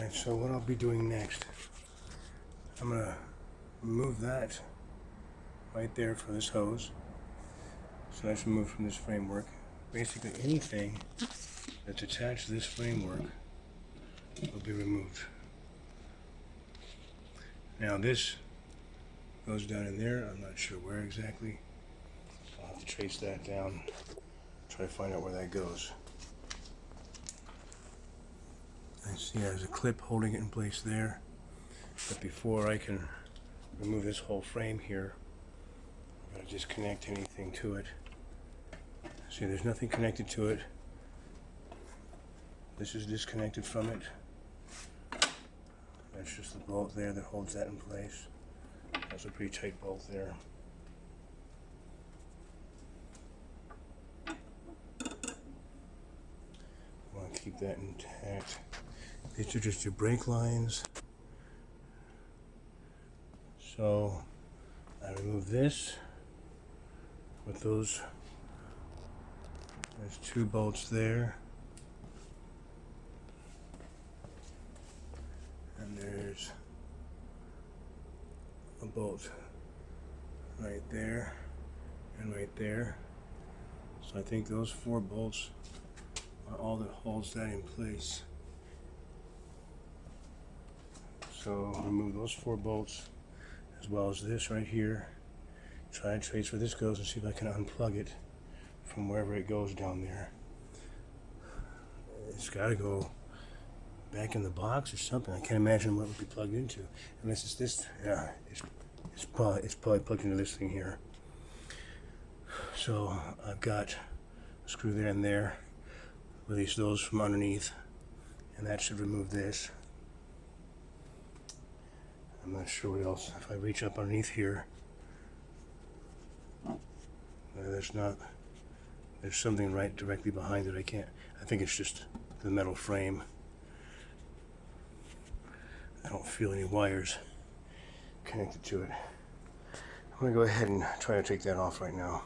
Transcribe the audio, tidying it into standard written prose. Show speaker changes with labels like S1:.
S1: Alright, so what I'll be doing next, I'm going to remove that right there for this hose. So that's removed from this framework. Basically anything that's attached to this framework will be removed. Now this goes down in there. I'm not sure where exactly. I'll have to trace that down, try to find out where that goes. I see there's a clip holding it in place there. But before I can remove this whole frame here, I'm going to disconnect anything to it. See, there's nothing connected to it. This is disconnected from it. That's just the bolt there that holds that in place. That's a pretty tight bolt there. I want to keep that intact. These are just your brake lines. So I remove this with those. There's two bolts there. And there's a bolt right there and right there. So I think those 4 bolts are all that holds that in place. So remove those 4 bolts as well as this right here. Try and trace where this goes and see if I can unplug it from wherever it goes down there. It's got to go back in the box or something. I can't imagine what it would be plugged into. Unless it's this, yeah, it's probably plugged into this thing here. So I've got a screw there and there. Release those from underneath, and that should remove this. I'm not sure what else. If I reach up underneath here, there's something right directly behind it. I think it's just the metal frame. I don't feel any wires connected to it. I'm going to go ahead and try to take that off right now.